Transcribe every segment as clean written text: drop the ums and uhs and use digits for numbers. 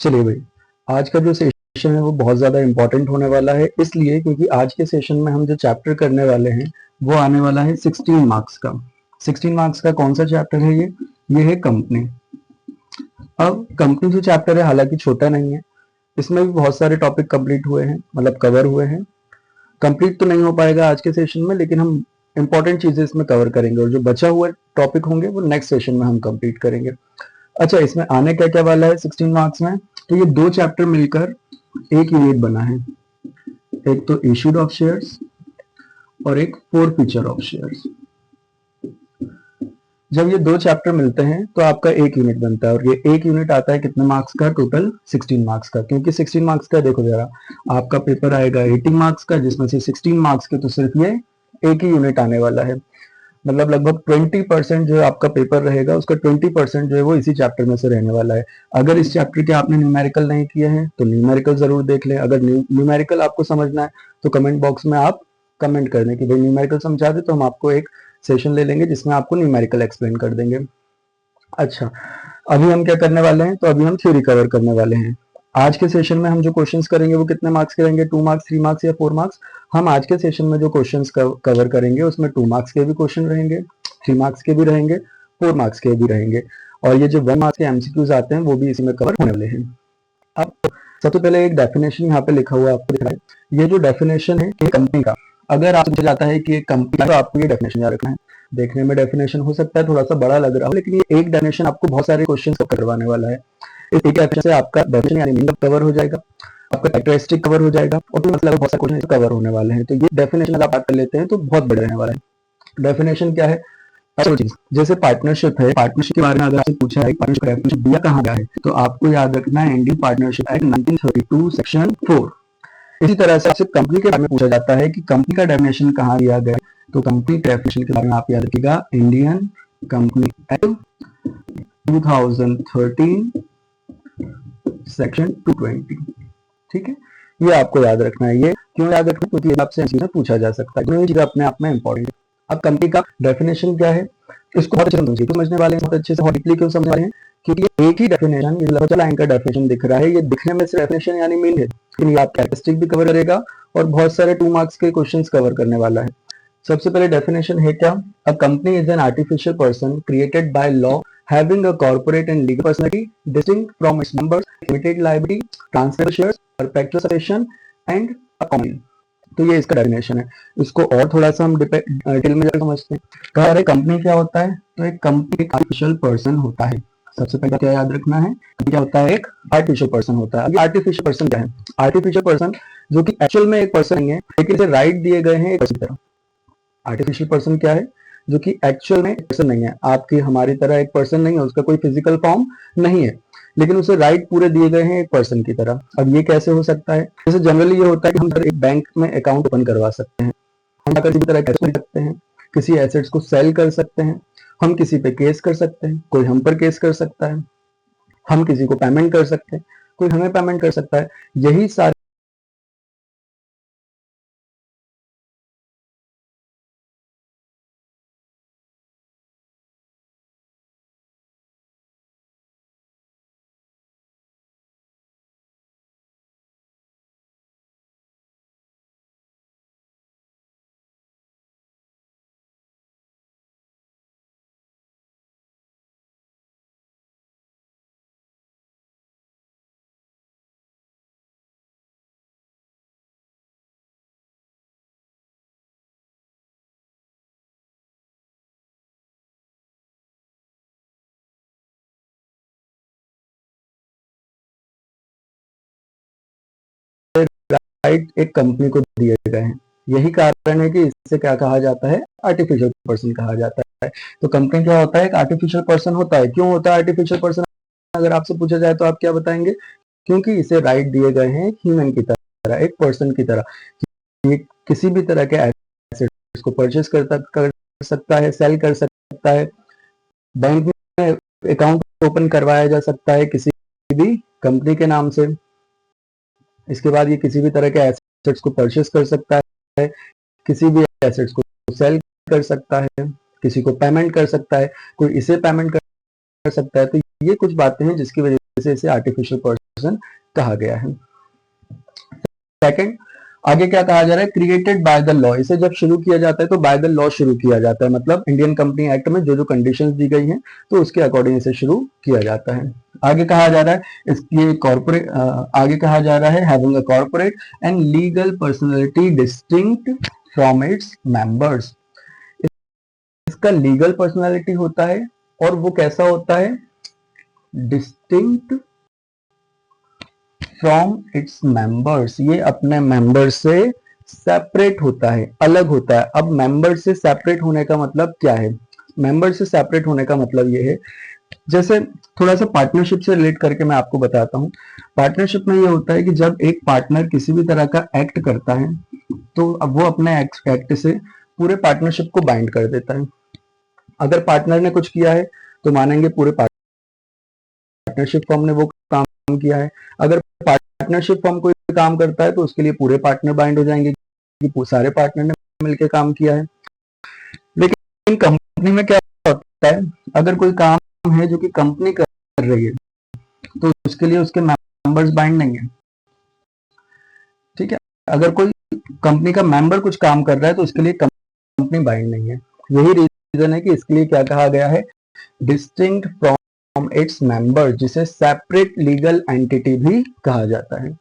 चलिए भाई, आज का जो सेशन है वो बहुत ज़्यादा इम्पोर्टेंट होने वाला है, इसलिए क्योंकि आज के सेशन में हम जो चैप्टर करने वाले हैं वो आने वाला है 16 मार्क्स का। 16 मार्क्स का कौन सा चैप्टर है ये है कंपनी। अब कंपनी जो चैप्टर है हालांकि छोटा नहीं है, इसमें भी बहुत सारे टॉपिक कंप्लीट हुए हैं, मतलब कवर हुए हैं। कंप्लीट तो नहीं हो पाएगा आज के सेशन में, लेकिन हम इंपॉर्टेंट चीजें इसमें कवर करेंगे और जो बचा हुआ टॉपिक होंगे वो नेक्स्ट सेशन में हम कंप्लीट करेंगे। अच्छा, इसमें आने क्या क्या वाला है 16 मार्क्स में, तो ये दो चैप्टर मिलकर एक यूनिट बना है। एक तो इश्यूड ऑफ शेयर्स और एक फोरफीचर ऑफ शेयर्स। जब ये दो चैप्टर मिलते हैं तो आपका एक यूनिट बनता है, और ये एक यूनिट आता है कितने मार्क्स का, टोटल 16 मार्क्स का। क्योंकि 16 मार्क्स का देखो जरा, आपका पेपर आएगा 18 मार्क्स का, जिसमें से 16 मार्क्स के तो सिर्फ ये एक ही यूनिट आने वाला है। मतलब लगभग 20% जो आपका पेपर रहेगा उसका 20% जो है वो इसी चैप्टर में से रहने वाला है। अगर इस चैप्टर के आपने न्यूमेरिकल नहीं किए हैं तो न्यूमेरिकल जरूर देख लें। अगर न्यूमेरिकल आपको समझना है तो कमेंट बॉक्स में आप कमेंट कर दें कि भाई न्यूमेरिकल समझा दे, तो हम आपको एक सेशन ले लेंगे जिसमें आपको न्यूमेरिकल एक्सप्लेन कर देंगे। अच्छा, अभी हम क्या करने वाले हैं, तो अभी हम थ्योरी कवर करने वाले हैं। आज के सेशन में हम जो क्वेश्चंस करेंगे वो कितने मार्क्स के रहेंगे, 2 मार्क्स, 3 मार्क्स या 4 मार्क्स। हम आज के सेशन में जो क्वेश्चंस कवर करेंगे उसमें 2 मार्क्स के भी क्वेश्चन रहेंगे, 3 मार्क्स के भी रहेंगे, 4 मार्क्स के भी रहेंगे, और ये जो 1 मार्क्स के एमसीक्यूज आते हैं वो भी इसी में कवर होने वाले हैं। अब सबसे पहले एक डेफिनेशन यहाँ पे लिखा हुआ है, आपको दिख रहा है। ये जो डेफिनेशन है कंपनी का, अगर आपसे पूछा जाता है कि एक कंपनी, तो आपको ये डेफिनेशन याद रखना है। देखने में डेफिनेशन हो सकता है थोड़ा सा बड़ा लग रहा हो, लेकिन ये एक डेफिनेशन आपको बहुत सारे क्वेश्चन करवाने वाला है। इस एक डेफिनेशन से आपका डेफिनेशन यानी मीनिंग कवर हो जाएगा, आपका कैरेक्टरिस्टिक कवर हो जाएगा, और तो मतलब बहुत सारे क्वेश्चन कवर होने वाले हैं। तो ये डेफिनेशन अगर आप बात कर लेते हैं तो बहुत बड़े रहने वाला है। डेफिनेशन क्या है, जैसे पार्टनरशिप है, पार्टनरशिप के बारे में अगर आपसे पूछा है पार्टनरशिप का डेफिनेशन दिया कहाँ गया है, तो आपको याद रखना है इंडियन पार्टनरशिप एक्ट 1932 सेक्शन 4। इसी तरह से आपसे कंपनी के बारे में पूछा जाता है कि कंपनी का डेफिनेशन कहाँ दिया गया है, तो कंपनी के डेफिनेशन के बारे में आप याद रखिएगा इंडियन कंपनी एक्ट 2013 सेक्शन 220। ठीक है, ये आपको याद रखना है। ये क्यों याद रखना है, क्योंकि आपसे चीजें पूछा जा सकता है, दोनों चीजें अपने आप में इंपॉर्टेंट है। अब कंपनी का डेफिनेशन क्या है, इसको बहुत अच्छे से समझिए, समझने वाले हैं बहुत अच्छे से, डीपली क्यों समझ रहे हैं, क्योंकि ये एक ही डेफिनेशन, ये लगभग लाइन का डेफिनेशन दिख रहा है, ये दिखने में सिर्फ डेफिनेशन यानी मीन है, लेकिन ये आप कैरेक्टरिस्टिक भी कवर करेगा और बहुत सारे 2 मार्क्स के क्वेश्चंस कवर करने वाला है। सबसे पहले डेफिनेशन है क्या, a company is an artificial person created by law having a corporate and legal personality distinct from its members, limited liability, transfer shares, perpetual succession and a common। तो ये इसका डेफिनेशन है। इसको और थोड़ा सा हम डिटेल में जाकर समझते हैं। कहा रहे कंपनी क्या होता है, तो एक कंपनी एक आर्टिफिशियल पर्सन होता है। सबसे पहले क्या याद रखना है, क्या होता है, एक आर्टिफिशियल पर्सन होता है। आर्टिफिशियल पर्सन क्या है, आर्टिफिशियल पर्सन जो कि एक्चुअल में एक पर्सन नहीं है, लेकिन इसे राइट दिए गए हैं एक पर्सन की तरह। आर्टिफिशियल पर्सन क्या है, जो कि एक्चुअल में पर्सन नहीं है, आपकी हमारी तरह एक पर्सन नहीं है, उसका कोई फिजिकल फॉर्म नहीं है, लेकिन उसे राइट पूरे दिए गए हैं एक पर्सन की तरह। अब ये कैसे हो सकता है, जैसे जनरली ये होता है कि हम एक बैंक में अकाउंट ओपन करवा सकते हैं, हम किसी भी तरह कैश कर सकते हैं, किसी एसेट्स को सेल कर सकते हैं, हम किसी पे केस कर सकते हैं, कोई हम पर केस कर सकता है, हम किसी को पेमेंट कर सकते हैं, कोई हमें पेमेंट कर सकता है। यही सारे राइट एक कंपनी को दिए गए हैं। यही कारण है कि इससे क्या कहा जाता है, आर्टिफिशियल पर्सन कहा जाता है। तो कंपनी क्या होता है, एक आर्टिफिशियल पर्सन होता है। क्यों होता है आर्टिफिशियल पर्सन, अगर आपसे पूछा जाए तो आप क्या बताएंगे, क्योंकि इसे राइट दिए गए हैं ह्यूमन की तरह, एक पर्सन की तरह। ये किसी भी तरह के एसेट्स को परचेस कर सकता है, सेल कर सकता है, बैंक में अकाउंट ओपन करवाया जा सकता है किसी भी कंपनी के नाम से। इसके बाद ये किसी भी तरह के एसेट्स को परचेस कर सकता है, किसी भी एसेट्स को सेल कर सकता है, किसी को पेमेंट कर सकता है, कोई इसे पेमेंट कर सकता है। तो ये कुछ बातें हैं जिसकी वजह से इसे आर्टिफिशियल पर्सन कहा गया है। सेकंड, आगे क्या कहा जा रहा है, क्रिएटेड बाय द लॉ। इसे जब शुरू किया जाता है तो बाय द लॉ शुरू किया जाता है, मतलब इंडियन कंपनी एक्ट में जो जो कंडीशंस दी गई हैं तो उसके अकॉर्डिंग इसे शुरू किया जाता है। आगे कहा जा रहा है इसकी कॉर्पोरेट, आगे कहा जा रहा है having a corporate and legal personality distinct from its members. इसका लीगल पर्सनालिटी होता है और वो कैसा होता है, डिस्टिंक्ट फ्रॉम इट्स मेंबर्स, ये अपने मेंबर से सेपरेट होता है, अलग होता है। अब मेंबर से सेपरेट होने का मतलब क्या है, मेंबर से सेपरेट होने का मतलब ये है, जैसे थोड़ा सा पार्टनरशिप से रिलेट करके मैं आपको बताता हूँ। पार्टनरशिप में ये होता है कि जब एक पार्टनर किसी भी तरह का एक्ट करता है तो अब वो अपने एक्ट से पूरे पार्टनरशिप को बाइंड कर देता है। अगर पार्टनर ने कुछ किया है तो मानेंगे पूरे पार्टनरशिप फॉर्म ने वो काम किया है। अगर पार्टनरशिप फॉर्म कोई काम करता है तो उसके लिए पूरे पार्टनर बाइंड हो जाएंगे कि सारे पार्टनर ने मिलकर काम किया है। लेकिन कंपनी में क्या होता है, अगर कोई काम है जो कि कंपनी कर रही है तो उसके लिए उसके मेंबर्स बाइंड नहीं है, ठीक है। अगर कोई कंपनी का मेंबर कुछ काम कर रहा है तो उसके लिए कंपनी बाइंड नहीं है। यही रीजन है कि इसके लिए क्या कहा गया है, डिस्टिंक्ट फ्रॉम इट्स मेंबर, जिसे सेपरेट लीगल एंटिटी भी कहा जाता है।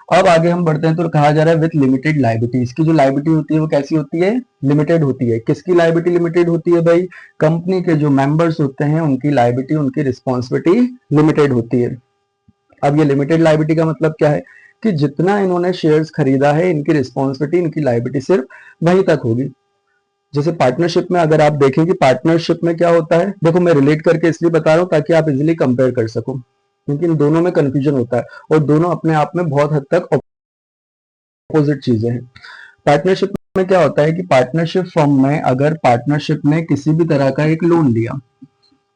अब आगे हम बढ़ते हैं तो कहा जा रहा है विथ लिमिटेड लायबिलिटी। इसकी जो लायबिलिटी होती है वो कैसी होती है, लिमिटेड होती है। किसकी लायबिलिटी लिमिटेड होती है भाई, कंपनी के जो मेंबर्स होते हैं उनकी लायबिलिटी, उनकी रिस्पॉन्सिबिलिटी लिमिटेड होती है। अब ये लिमिटेड लायबिलिटी का मतलब क्या है कि जितना इन्होंने शेयर्स खरीदा है इनकी रिस्पॉन्सिबिलिटी, इनकी लायबिलिटी सिर्फ वहीं तक होगी। जैसे पार्टनरशिप में अगर आप देखें कि पार्टनरशिप में क्या होता है, देखो मैं रिलेट करके इसलिए बता रहा हूं ताकि आप इजीली कंपेयर कर सको, क्योंकि इन दोनों में कंफ्यूजन होता है और दोनों अपने आप में बहुत हद तक अपोजिट चीजें हैं। पार्टनरशिप में क्या होता है कि पार्टनरशिप फर्म में अगर पार्टनरशिप ने किसी भी तरह का एक लोन लिया,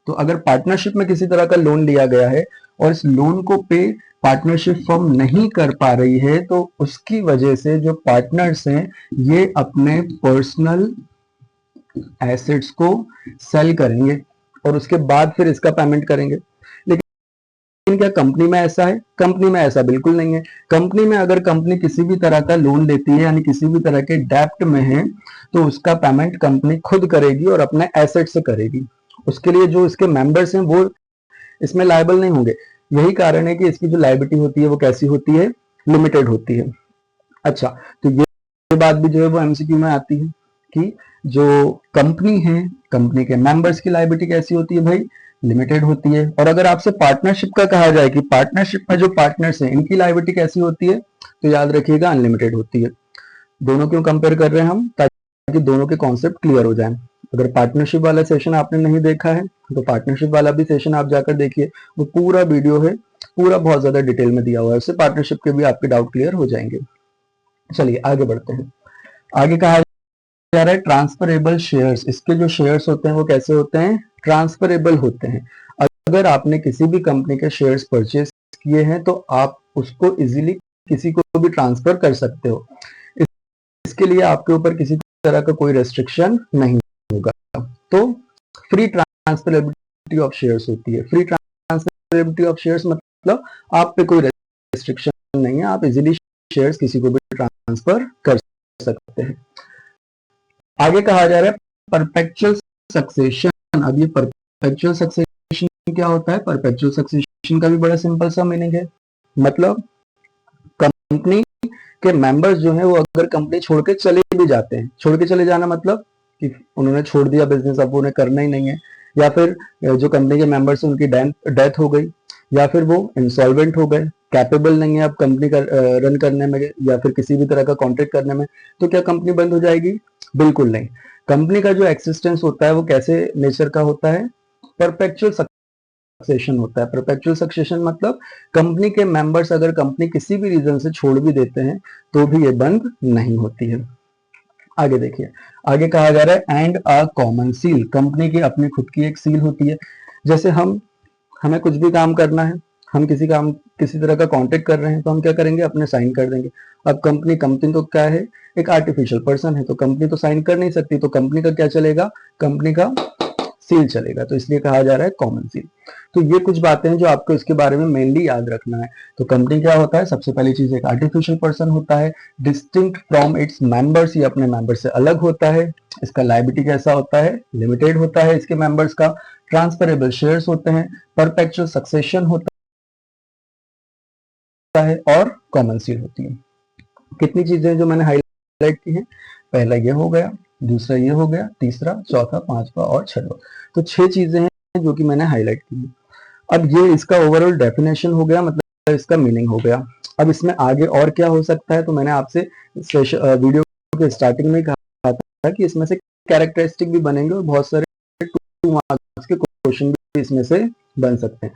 तो अगर पार्टनरशिप में किसी तरह का लोन लिया गया है और इस लोन को पे पार्टनरशिप फर्म नहीं कर पा रही है तो उसकी वजह से जो पार्टनर्स हैं ये अपने पर्सनल एसेट्स को सेल करेंगे और उसके बाद फिर इसका पेमेंट करेंगे। लेकिन क्या कंपनी में ऐसा है, कंपनी में ऐसा बिल्कुल नहीं है। कंपनी में अगर कंपनी किसी भी तरह का लोन लेती है यानी किसी भी तरह के डेप्ट में है तो उसका पेमेंट कंपनी खुद करेगी और अपने एसेट से करेगी। उसके लिए जो इसके मेंबर्स हैं वो इसमें लायबल नहीं होंगे। यही कारण है कि इसकी जो लायबिलिटी होती है वो कैसी होती है, लिमिटेड होती है। अच्छा, तो ये बात भी जो है वो एमसीक्यू में आती है कि जो कंपनी है, कंपनी के मेंबर्स की लायबिलिटी कैसी होती है भाई, लिमिटेड होती है। और अगर आपसे पार्टनरशिप का कहा जाए कि पार्टनरशिप में जो पार्टनर्स हैं इनकी लायबिलिटी कैसी होती है, तो याद रखिएगा अनलिमिटेड होती है। दोनों क्यों कंपेयर कर रहे हैं हम, ताकि दोनों के कॉन्सेप्ट क्लियर हो जाए। अगर पार्टनरशिप वाला सेशन आपने नहीं देखा है तो पार्टनरशिप वाला भी सेशन आप जाकर देखिए, वो पूरा वीडियो है, पूरा बहुत ज्यादा डिटेल में दिया हुआ है, उससे पार्टनरशिप के भी आपके डाउट क्लियर हो जाएंगे। चलिए आगे बढ़ते हैं। आगे कहा जा रहा है ट्रांसफरेबल शेयर्स। इसके जो शेयर्स होते हैं वो कैसे होते हैं, ट्रांसफरेबल होते हैं। अगर आपने किसी भी कंपनी के शेयर्स परचेज किए हैं तो आप उसको इजीली किसी को भी ट्रांसफर कर सकते हो। इसके लिए आपके ऊपर किसी तरह का कोई रेस्ट्रिक्शन नहीं होगा। तो फ्री ट्रांसफरेबिलिटी ऑफ शेयर्स होती है। फ्री ट्रांसफरेबिलिटी ऑफ शेयर्स मतलब आप पे कोई रेस्ट्रिक्शन नहीं है, आप इजीली शेयर्स किसी को भी ट्रांसफर कर सकते हैं। आगे कहा जा रहा है परपेचुअल सक्सेशन। अब ये परपेचुअल सक्सेशन क्या होता है, परपेचुअल सक्सेशन का भी बड़ा सिंपल सा मीनिंग है, मतलब कंपनी के मेंबर्स जो हैं वो अगर कंपनी छोड़ के चले भी जाते हैं, छोड़ के चले जाना मतलब कि उन्होंने छोड़ दिया बिजनेस, अब उन्हें करना ही नहीं है, या फिर जो कंपनी के मेंबर्स हैं उनकी डेथ हो गई, या फिर वो इंसॉल्वेंट हो गए, कैपेबल नहीं है अब कंपनी का रन करने में या फिर किसी भी तरह का कॉन्ट्रैक्ट करने में, तो क्या कंपनी बंद हो जाएगी, बिल्कुल नहीं। कंपनी का जो एक्सिस्टेंस होता है वो कैसे नेचर का होता है, परपेचुअल सक्सेशन होता है। परपेचुअल सक्सेशन मतलब कंपनी के मेंबर्स अगर कंपनी किसी भी रीजन से छोड़ भी देते हैं तो भी ये बंद नहीं होती है। आगे देखिए, आगे कहा जा रहा है and a common seal. Company की अपनी खुद की एक सील होती है। जैसे हमें कुछ भी काम करना है, हम किसी तरह का कॉन्ट्रैक्ट कर रहे हैं तो हम क्या करेंगे, अपने साइन कर देंगे। अब कंपनी तो क्या है, एक आर्टिफिशियल पर्सन है, तो कंपनी तो साइन कर नहीं सकती, तो कंपनी का क्या चलेगा, कंपनी का सील चलेगा, तो इसलिए कहा जा रहा है कॉमन सील। तो ये कुछ बातें हैं जो आपको इसके बारे में मेनली याद रखना है। तो कंपनी क्या होता है, सबसे पहली चीज एक आर्टिफिशियल पर्सन होता है, डिस्टिंक्ट फ्रॉम इट्स मेंबर्स, ये अपने मेंबर से अलग होता है। इसका लायबिलिटी कैसा होता है, लिमिटेड होता है इसके मेंबर्स का। ट्रांसफरेबल शेयर्स होते हैं, परपेचुअल सक्सेशन होता है और कॉमन सील होती है। कितनी चीजें जो मैंने हाईलाइट की है, पहला ये हो गया, दूसरा ये हो गया, तीसरा, चौथा, पांचवा और छठवा। तो 6 चीजें हैं जो कि मैंने हाईलाइट की है। अब ये इसका ओवरऑल डेफिनेशन हो गया, मतलब इसका मीनिंग हो गया। अब इसमें आगे और क्या हो सकता है, तो मैंने आपसे वीडियो के स्टार्टिंग में कहा था कि इसमें से कैरेक्टरिस्टिक भी बनेंगे और बहुत सारे 2 मार्क्स के क्वेश्चन भी इसमें से बन सकते हैं।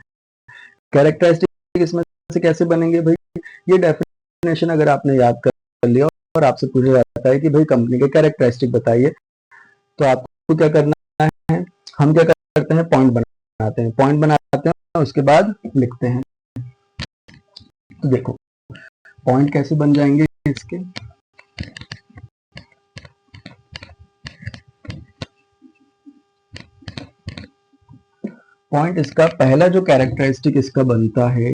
कैरेक्टरिस्टिक इसमें से कैसे बनेंगे भाई, ये डेफिनेशन अगर आपने याद कर लिया और आपसे पूछा जाता है कि भाई कंपनी के कैरेक्टरिस्टिक बताइए, तो आपको क्या करना है, हम क्या करते हैं, पॉइंट बनाते हैं, उसके बाद लिखते हैं। तो देखो पॉइंट कैसे बन जाएंगे इसके, पॉइंट इसका पहला जो कैरेक्टरिस्टिक इसका बनता है,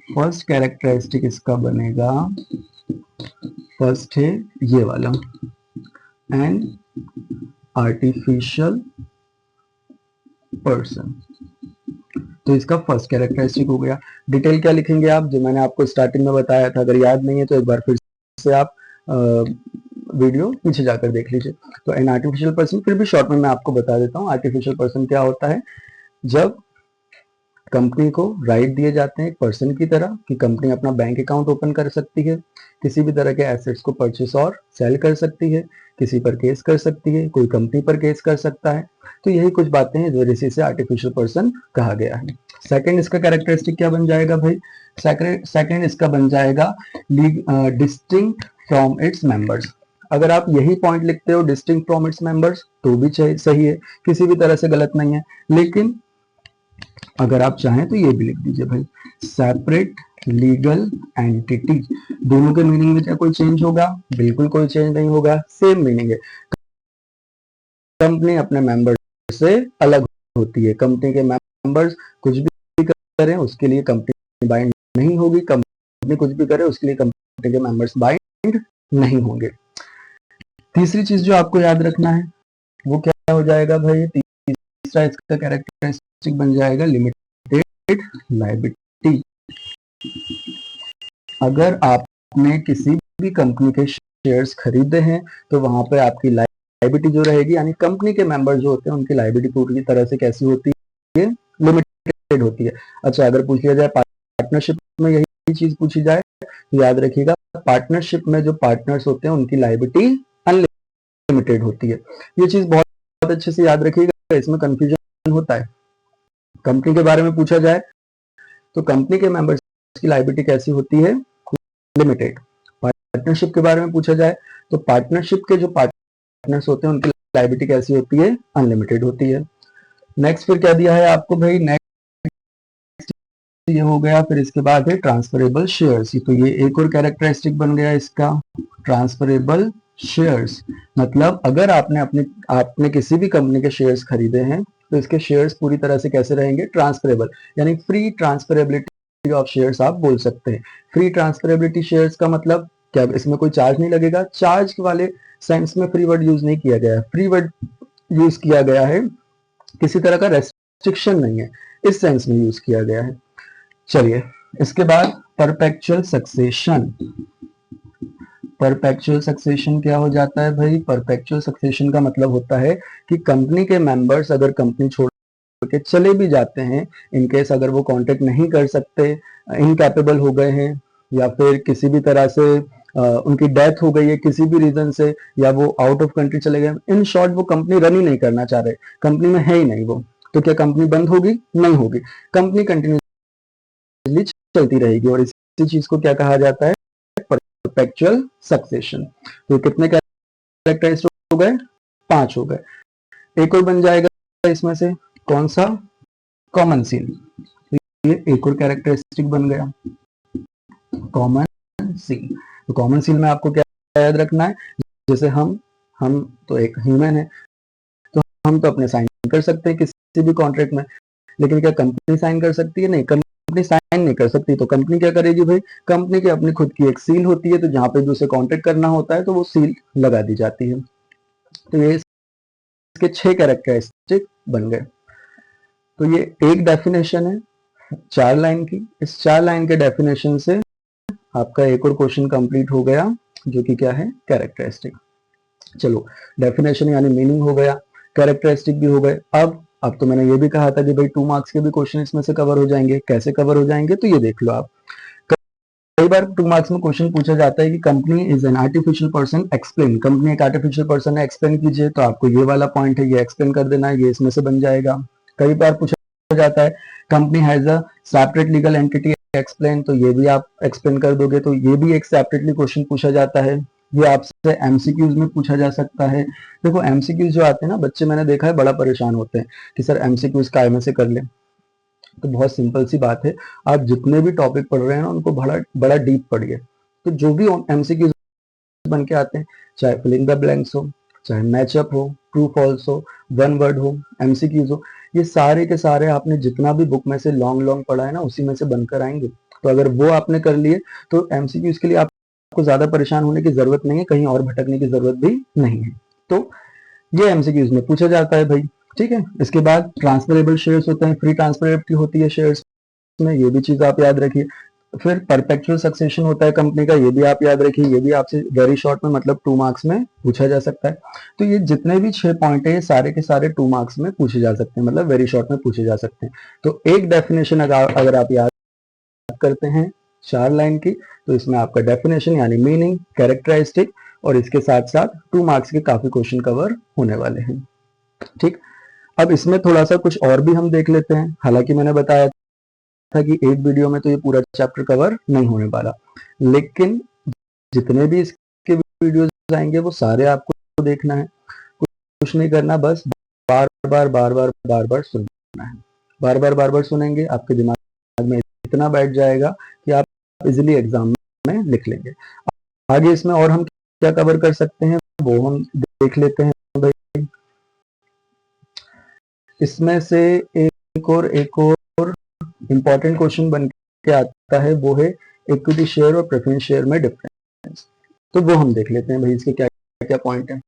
फर्स्ट कैरेक्टरिस्टिक इसका बनेगा, फर्स्ट है ये वाला, एन आर्टिफिशियल पर्सन। तो इसका फर्स्ट कैरेक्टरिस्टिक हो गया। डिटेल क्या लिखेंगे आप, जो मैंने आपको स्टार्टिंग में बताया था, अगर याद नहीं है तो एक बार फिर से आप वीडियो पीछे जाकर देख लीजिए। तो एन आर्टिफिशियल पर्सन, फिर भी शॉर्ट में मैं आपको बता देता हूँ आर्टिफिशियल पर्सन क्या होता है। जब कंपनी को राइट दिए जाते हैं एक पर्सन की तरह कि कंपनी अपना बैंक अकाउंट ओपन कर सकती है, किसी भी तरह के एसेट्स को परचेस और सेल कर सकती है, किसी पर केस कर सकती है, कोई कंपनी पर केस कर सकता है। तो यही कुछ बातें हैं, इस वजह से इसे आर्टिफिशियल पर्सन कहा गया है। सेकंड इसका कैरेक्टरिस्टिक क्या बन जाएगा भाई, सेकंड इसका बन जाएगा डिस्टिंक्ट फ्रॉम इट्स मेंबर्स। अगर आप यही पॉइंट लिखते हो डिस्टिंक्ट फ्रॉम इट्स मेंबर्स तो भी सही है, किसी भी तरह से गलत नहीं है। लेकिन अगर आप चाहें तो ये भी लिख दीजिए भाई, सेपरेट लीगल एंटिटी। दोनों के मीनिंग में क्या कोई चेंज होगा, बिल्कुल कोई चेंज नहीं होगा, सेम मीनिंग है। कंपनी अपने मेंबर से अलग होती है, कंपनी के मेंबर्स कुछ भी करें उसके लिए कंपनी बाइंड नहीं होगी, कंपनी कुछ भी करे उसके लिए कंपनी के मेंबर्स बाइंड नहीं होंगे। तीसरी चीज जो आपको याद रखना है वो क्या हो जाएगा भाई, तीसरा इसका कैरेक्टरिस्टिक बन जाएगा लिमिटेड लायबिलिटी। अगर आपने किसी भी कंपनी के शेयर्स खरीदे हैं तो वहां पे आपकी लायबिलिटी जो रहेगी, यानी कंपनी के मेंबर जो होते हैं उनकी लायबिलिटी पूरी तरह से कैसी होती है, लिमिटेड होती है। अच्छा, अगर पूछ लिया जाए पार्टनरशिप में यही चीज पूछी जाए तो याद रखिएगा, पार्टनरशिप में जो पार्टनर्स होते हैं उनकी लायबिलिटी अनलिमिटेड होती है। ये चीज बहुत अच्छे से याद रखिएगा, इसमें कंफ्यूजन होता है। कंपनी के बारे में पूछा जाए तो कंपनी के मेंबर्स की लायबिलिटी कैसी होती है, लिमिटेड। पार्टनरशिप के बारे में पूछा जाए तो पार्टनरशिप के जो पार्टनर्स होते हैं उनकी लायबिलिटी कैसी होती है, अनलिमिटेड होती है। नेक्स्ट फिर क्या दिया है आपको भाई, नेक्स्ट ये हो गया, फिर इसके बाद है ट्रांसफरेबल शेयर्स। तो ये एक और कैरेक्टरिस्टिक बन गया इसका, ट्रांसफरेबल शेयर्स। मतलब अगर आपने किसी भी कंपनी के शेयर्स खरीदे हैं तो इसके शेयर्स पूरी तरह से कैसे रहेंगे, ट्रांसफरेबल, यानी फ्री ट्रांसफरेबिलिटी ऑफ शेयर्स आप बोल सकते हैं। फ्री ट्रांसफरेबिलिटी शेयर्स का मतलब क्या, इसमें कोई चार्ज नहीं लगेगा। चार्ज वाले सेंस में फ्री वर्ड यूज नहीं किया गया है, फ्री वर्ड यूज किया गया है, किसी तरह का रेस्ट्रिक्शन नहीं है, इस सेंस में यूज किया गया है। चलिए इसके बाद परपेचुअल सक्सेशन। परपेचुअल सक्सेशन क्या हो जाता है भाई, परपेचुअल सक्सेशन का मतलब होता है कि कंपनी के मेंबर्स अगर कंपनी छोड़ के चले भी जाते हैं, इनकेस अगर वो कांटेक्ट नहीं कर सकते, इनकैपेबल हो गए हैं, या फिर किसी भी तरह से उनकी डेथ हो गई है किसी भी रीजन से, या वो आउट ऑफ कंट्री चले गए, इन शॉर्ट वो कंपनी रन ही नहीं करना चाह रहे, कंपनी में है ही नहीं वो, तो क्या कंपनी बंद होगी, नहीं होगी, कंपनी कंटिन्यूसली चलती रहेगी। और इसी चीज को क्या कहा जाता है, परपेचुअल सक्सेशन। तो कितने कैरेक्टरिस्टिक हो गए, 5 हो गए। एक और बन जाएगा इसमें से, कौन सा, कॉमन सील। ये एक और कैरेक्टरिस्टिक बन गया, कॉमन सील। तो कॉमन सील में आपको क्या याद रखना है, जैसे हम तो एक ह्यूमन है, तो हम तो अपने साइन कर सकते हैं किसी भी कॉन्ट्रैक्ट में, लेकिन क्या कंपनी साइन कर सकती है? नहीं, कंपनी साइन नहीं कर सकती। तो कंपनी क्या करेगी भाई? कंपनी की अपनी खुद की एक सील होती है, तो जहां पे भी उसे कॉन्ट्रैक्ट करना होता है तो वो सील लगा दी जाती है। तो ये इसके 6 कैरेक्टरिस्टिक बन गए। तो ये एक डेफिनेशन है 4 लाइन की। इस 4 लाइन के डेफिनेशन से आपका एक और क्वेश्चन कंप्लीट हो गया, जो कि क्या है? कैरेक्टरिस्टिक। चलो, डेफिनेशन यानी मीनिंग हो गया, कैरेक्टरिस्टिक भी हो गए। अब तो मैंने ये भी कहा था कि भाई 2 मार्क्स के भी क्वेश्चन इसमें से कवर हो जाएंगे। कैसे कवर हो जाएंगे? तो ये देख लो आप। कई बार 2 मार्क्स में क्वेश्चन पूछा जाता है कि company is an artificial person, explain. Company एक आर्टिफिशियल पर्सन है, एक्सप्लेन कीजिए। तो आपको ये वाला पॉइंट है, ये एक्सप्लेन कर देना है, ये इसमें से बन जाएगा। कई बार पूछा जाता है company has a separate legal entity, explain. तो ये भी आप एक्सप्लेन कर दोगे, तो ये भी एक सेपरेटली क्वेश्चन पूछा जाता है। ये आपसे एमसीक्यूज में पूछा जा सकता है। देखो एमसीक्यूज जो आते हैं ना, बच्चे मैंने देखा है बड़ा परेशान होते हैं कि सर एमसीक्यूज काय में से कर ले। तो बहुत सिंपल सी बात है, आप जितने भी टॉपिक पढ़ रहे हैं ना उनको बड़ा बड़ा डीप पढ़िए। तो जो भी एमसीक्यूज बन के आते हैं, चाहे फिलिंग द ब्लैंक्स हो, चाहे मैचअप हो, ट्रू फॉल्स हो, वन वर्ड हो, एमसीक्यूज हो, ये सारे के सारे आपने जितना भी बुक में से लॉन्ग लॉन्ग पढ़ा है ना, उसी में से बनकर आएंगे। तो अगर वो आपने कर लिए तो एमसीक्यूज के लिए आपको ज्यादा परेशान होने की जरूरत नहीं है, कहीं और भटकने की जरूरत भी नहीं है। तो ये एमसीक्यूज में पूछा जाता है भाई। ठीक है, इसके बाद ट्रांसफरेबल शेयर्स होते हैं, फ्री ट्रांसफरेबिलिटी होती है शेयर्स में, ये भी चीज आप याद रखिए। फिर परपेचुअल सक्सेशन होता है कंपनी का, ये भी आप याद रखिए। ये भी आपसे वेरी शॉर्ट में मतलब 2 मार्क्स में पूछा जा सकता है। तो ये जितने भी 6 पॉइंट है, ये सारे के सारे 2 मार्क्स में पूछे जा सकते हैं, मतलब वेरी शॉर्ट में पूछे जा सकते हैं। तो एक डेफिनेशन अगर आप याद करते हैं 4 लाइन की, तो इसमें आपका डेफिनेशन यानी मीनिंग, कैरेक्टरिस्टिक और इसके साथ साथ 2 मार्क्स के काफी क्वेश्चन कवर होने वाले हैं। ठीक, अब इसमें थोड़ा सा कुछ और भी हम देख लेते हैं। हालांकि मैंने बताया था कि एक वीडियो में तो ये पूरा चैप्टर कवर नहीं होने वाला, लेकिन जितने भी इसके वीडियोस आएंगे वो सारे आपको देखना है। कुछ नहीं करना, बस बार बार बार बार बार बार सुनना है। बार बार सुनेंगे, आपके दिमाग में इतना बैठ जाएगा कि आप इजिली एग्जाम में लिख लेंगे। आगे इसमें और हम क्या कवर कर सकते हैं वो हम देख लेते हैं भाई। इसमें से एक और इंपॉर्टेंट क्वेश्चन बन के आता है, वो है इक्विटी शेयर और प्रेफरेंस शेयर में डिफरेंस। तो वो हम देख लेते हैं भाई, इसके क्या क्या पॉइंट है।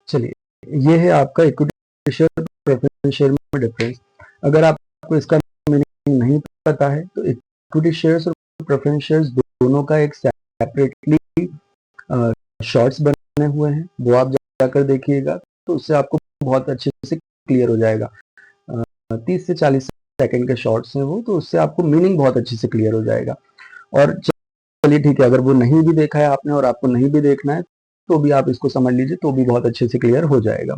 चलिए, ये है आपका इक्विटी शेयर प्रेफरेंस शेयर में डिफरेंस। अगर आपको इसका मीनिंग नहीं पता है तो इक्विटी शेयर्स और प्रेफरेंस शेयर्स दोनों का एक सेपरेटली शॉर्ट्स बने हुए हैं, वो आप जाकर देखिएगा तो उससे आपको बहुत अच्छे से क्लियर हो जाएगा। 30 से 40 सेकंड के शॉर्ट्स हैं वो, तो उससे आपको मीनिंग बहुत अच्छे से क्लियर हो जाएगा। और चलिए ठीक है, अगर वो नहीं भी देखा है आपने और आपको नहीं भी देखना है तो भी आप इसको समझ लीजिए, तो भी बहुत अच्छे से क्लियर हो जाएगा।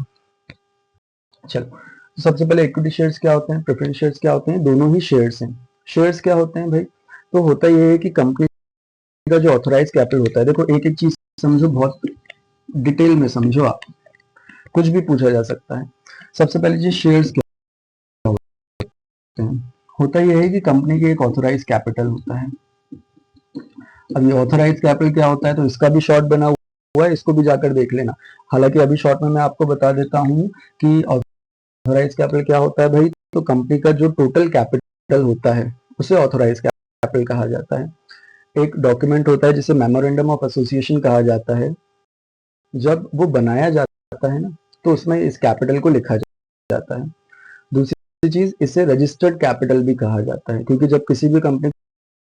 चलो, तो सबसे पहले इक्विटी शेयर्स क्या होते हैं, प्रेफरेंस शेयर्स क्या होते हैं? दोनों ही शेयर्स हैं। शेयर्स क्या होते हैं भाई? तो होता ये है कि कंपनी का जो ऑथराइज कैपिटल होता है, देखो एक एक चीज समझो, बहुत डिटेल में समझो आप, कुछ भी पूछा जा सकता है। सबसे पहले जी शेयर्स क्या होते हैं। होता यह है कि कंपनी की एक ऑथराइज कैपिटल होता है। अब ये ऑथराइज कैपिटल क्या होता है, तो इसका भी शॉर्ट बना हुआ है, इसको भी जाकर देख लेना। हालांकि अभी शॉर्ट में मैं आपको बता देता हूं कि ऑथराइज कैपिटल क्या होता है भाई। तो कंपनी का जो टोटल कैपिटल होता है उसे ऑथराइज कैपिटल कहा जाता है। एक डॉक्यूमेंट होता है जिसे मेमोरेंडम ऑफ एसोसिएशन कहा जाता है। जब वो बनाया जाता है ना, तो उसमें इस कैपिटल को लिखा जाता है। दूसरी चीज, इसे रजिस्टर्ड कैपिटल भी कहा जाता है, क्योंकि जब किसी भी कंपनी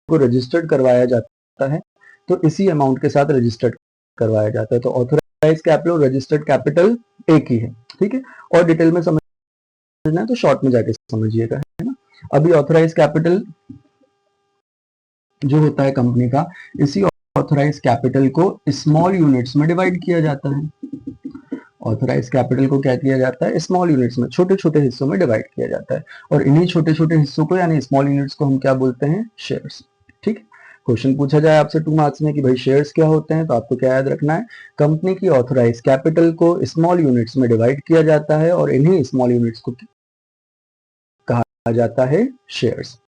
को रजिस्टर्ड करवाया जाता है तो इसी अमाउंट के साथ रजिस्टर्ड करवाया जाता है। तो ऑथराइज कैपिटल और रजिस्टर्ड कैपिटल एक ही है, ठीक है। और डिटेल में समझना है तो शॉर्ट में जाके समझिएगा, है ना। अभी ऑथराइज कैपिटल जो होता है कंपनी का, इसी ऑथराइज कैपिटल को स्मॉल यूनिट्स में डिवाइड किया जाता है। ऑथराइज कैपिटल को क्या किया जाता है, स्मॉल यूनिट्स में, छोटे छोटे हिस्सों में डिवाइड किया जाता है। और इन्हीं छोटे छोटे हिस्सों को यानी स्मॉल यूनिट्स को हम क्या बोलते हैं, शेयर्स। ठीक है। क्वेश्चन पूछा जाए आपसे 2 मार्क्स में कि भाई शेयर्स क्या होते हैं, तो आपको क्या याद रखना है, कंपनी की ऑथराइज कैपिटल को स्मॉल यूनिट्स में डिवाइड किया जाता है और इन्हीं स्मॉल यूनिट्स को कहा जाता है शेयर्स।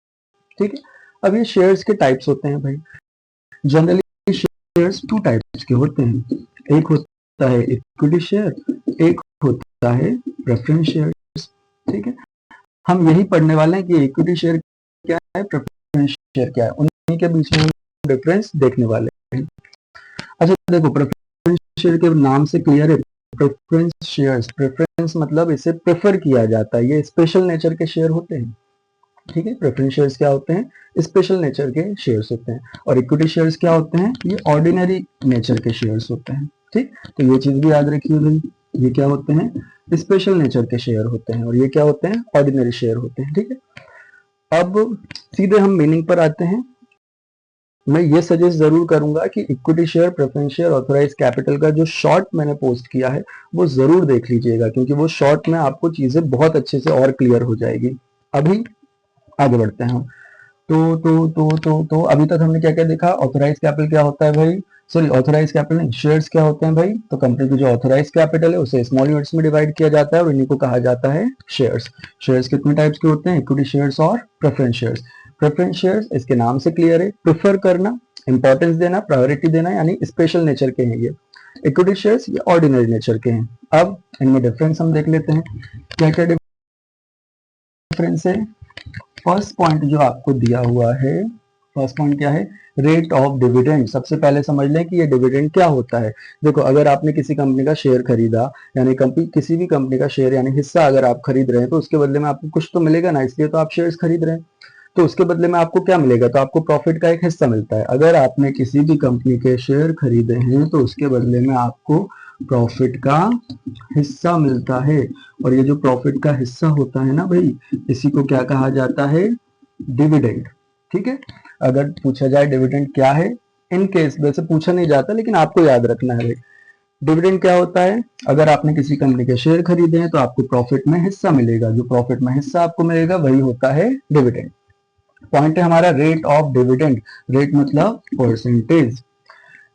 ठीक है। अब ये शेयर्स के टाइप्स होते हैं भाई। जनरली शेयर्स 2 टाइप्स के होते हैं। एक होता है इक्विटी शेयर, एक होता है प्रेफरेंस शेयर्स। ठीक है। हम यही पढ़ने वाले हैं कि इक्विटी शेयर क्या है, प्रेफरेंस शेयर क्या है, उन्हीं के बीच में हम डिफरेंस देखने वाले हैं। अच्छा देखो, प्रेफरेंस शेयर के नाम से क्लियर है, प्रेफरेंस शेयर्स, प्रेफरेंस मतलब इसे प्रेफर किया जाता है, ये स्पेशल नेचर के शेयर होते हैं। ठीक है। प्रेफरेंस शेयर्स क्या होते हैं, स्पेशल नेचर के शेयर्स होते हैं। और इक्विटी शेयर्स क्या होते हैं, ये ऑर्डिनरी नेचर के शेयर्स होते हैं। ठीक, तो ये चीज भी याद रखिए भाई, ये क्या होते हैं, स्पेशल नेचर के शेयर होते हैं, और ये क्या होते हैं, ऑर्डिनरी शेयर होते हैं। ठीक है। अब सीधे हम मीनिंग पर आते हैं। मैं ये सजेस्ट जरूर करूंगा कि equity share, preference share, authorise capital का जो शॉर्ट मैंने पोस्ट किया है वो जरूर देख लीजिएगा, क्योंकि वो शॉर्ट में आपको चीजें बहुत अच्छे से और क्लियर हो जाएगी। अभी आगे बढ़ते हैं हम। तो अभी तक हमने क्या क्या देखा, ऑथराइज कैपिटल क्या होता है भाई, सॉरी ऑथराइज कैपिटल नहीं, शेयर्स क्या होते हैं भाई। तो कंपनी की जो ऑथराइज कैपिटल है उसे स्मॉल यूनिट्स में डिवाइड किया जाता है और इन्हीं को कहा जाता है शेयर्स। शेयर्स कितने टाइप्स के होते हैं, इक्विटी शेयर्स और प्रेफरेंस शेयर्स। प्रेफरेंस शेयर्स इसके नाम से क्लियर है, प्रेफर करना, इंपॉर्टेंस देना, प्रायोरिटी देना, यानी स्पेशल नेचर के हैं ये। इक्विटी शेयर्स ये ऑर्डिनरी नेचर के हैं। अब इनमें डिफरेंस हम देख लेते हैं, क्या क्या डिफरेंस है। फर्स्ट पॉइंट जो आपको दिया हुआ है, फर्स्ट पॉइंट क्या है, रेट ऑफ डिविडेंड। सबसे पहले समझ लें कि ये डिविडेंड क्या होता है। देखो, अगर आपने किसी कंपनी का शेयर खरीदा, यानी कंपनी, किसी भी कंपनी का शेयर यानी हिस्सा अगर आप खरीद रहे हैं, तो उसके बदले में आपको कुछ तो मिलेगा ना, इसलिए तो आप शेयर्स खरीद रहे हैं। तो उसके बदले में आपको क्या मिलेगा, तो आपको प्रॉफिट का एक हिस्सा मिलता है। अगर आपने किसी भी कंपनी के शेयर खरीदे हैं तो उसके बदले में आपको प्रॉफिट का हिस्सा मिलता है। और ये जो प्रॉफिट का हिस्सा होता है ना भाई, इसी को क्या कहा जाता है, डिविडेंड। ठीक है। अगर पूछा जाए डिविडेंड क्या है, इन केस वैसे पूछा नहीं जाता लेकिन आपको याद रखना है भाई, डिविडेंड क्या होता है। अगर आपने किसी कंपनी के शेयर खरीदे हैं तो आपको प्रॉफिट में हिस्सा मिलेगा, जो प्रॉफिट में हिस्सा आपको मिलेगा वही होता है डिविडेंड। पॉइंट है हमारा रेट ऑफ डिविडेंड, रेट मतलब परसेंटेज।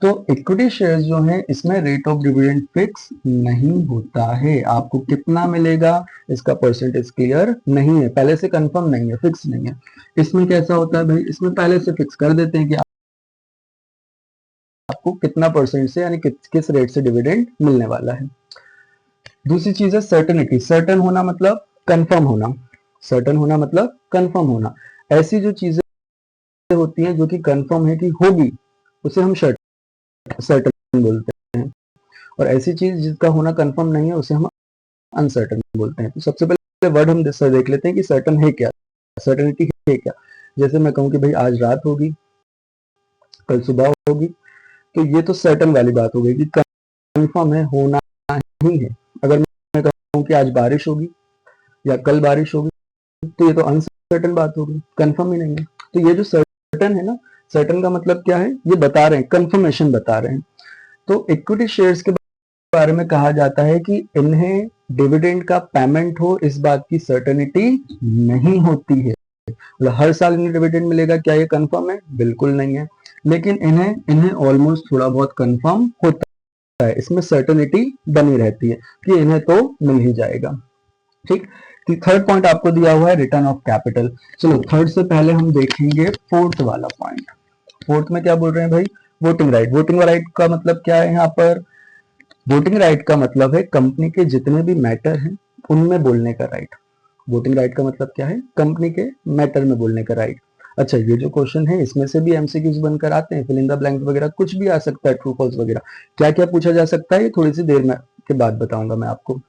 तो इक्विटी शेयर्स जो है इसमें रेट ऑफ डिविडेंड फिक्स नहीं होता है, आपको कितना मिलेगा इसका परसेंटेज क्लियर नहीं है, पहले से कंफर्म नहीं है, फिक्स नहीं है। इसमें कैसा होता है भाई, इसमें पहले से फिक्स कर देते हैं कि आपको कितना परसेंट से यानी किस रेट से डिविडेंड मिलने वाला है। दूसरी चीज है सर्टेनिटी, सर्टन होना मतलब कंफर्म होना, सर्टन होना मतलब कंफर्म होना। ऐसी जो चीजें होती हैं जो कि कंफर्म है कि होगी उसे हम सर्टन बोलते हैं, और ऐसी चीज जिसका होना कंफर्म नहीं है उसे हम अनसर्टन बोलते हैं। तो सबसे पहले वर्ड हम देख लेते हैं कि सर्टन है क्या, सर्टेनिटी है क्या। जैसे मैं कहूं कि भाई आज रात होगी, कल सुबह होगी, तो ये तो सर्टन वाली बात हो गई कि कंफर्म है, होना ही है। अगर मैं कहूं कि आज बारिश होगी या कल बारिश होगी, तो ये तो अनसर्टन बात हो गई, कंफर्म ही नहीं है। तो ये जो सर्टन है ना, सर्टन का मतलब क्या है, ये बता रहे हैं, कंफर्मेशन बता रहे हैं। तो इक्विटी शेयर्स के बारे में कहा जाता है कि इन्हें डिविडेंड का पेमेंट हो इस बात की सर्टेनिटी नहीं होती है। मतलब हर साल इन्हें डिविडेंड मिलेगा, क्या ये कंफर्म है? बिल्कुल नहीं है, लेकिन इन्हें इन्हें ऑलमोस्ट थोड़ा बहुत कंफर्म होता है, इसमें सर्टेनिटी बनी रहती है कि इन्हें तो मिल ही जाएगा। ठीक, थर्ड पॉइंट आपको दिया हुआ है रिटर्न ऑफ कैपिटल। चलो थर्ड से पहले हम देखेंगे फोर्थ वाला पॉइंट। फोर्थ में क्या बोल रहे हैं भाई? Voting right. वोटिंग राइट का मतलब क्या है यहाँ पर? वोटिंग राइट का मतलब है कंपनी के जितने भी मैटर हैं उनमें बोलने का राइट। वोटिंग राइट का मतलब क्या है? कंपनी के मैटर में बोलने का राइट। अच्छा, ये जो क्वेश्चन है इसमें से भी एमसीक्यूज बनकर आते हैं, फिल इन द ब्लैंक वगैरह कुछ भी आ सकता है, ट्रू फॉल्स वगैरह। क्या क्या पूछा जा सकता है ये थोड़ी सी देर में के बाद बताऊंगा मैं आपको।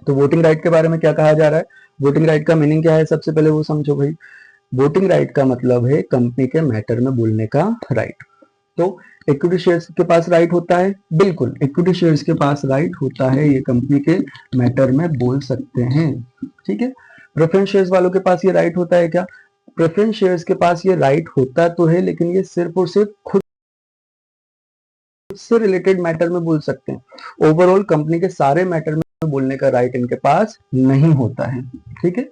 तो वोटिंग राइट के बारे में क्या कहा जा रहा है? वोटिंग राइट का मीनिंग क्या है? सबसे पहले वो समझो भाई। वोटिंग राइट का मतलब है कंपनी के मैटर में बोलने का राइट। तो इक्विटी शेयर्स के पास राइट होता है? बिल्कुल, इक्विटी शेयर्स के पास राइट होता है, ये कंपनी के मैटर में बोल सकते हैं। ठीक है। प्रेफरेंस शेयर्स वालों के पास ये राइट होता है क्या? प्रेफरेंस शेयर्स के पास ये राइट होता तो है, लेकिन ये सिर्फ और सिर्फ खुद से रिलेटेड मैटर में बोल सकते हैं। ओवरऑल कंपनी के सारे मैटर में बोलने का राइट इनके पास नहीं होता है। ठीक है,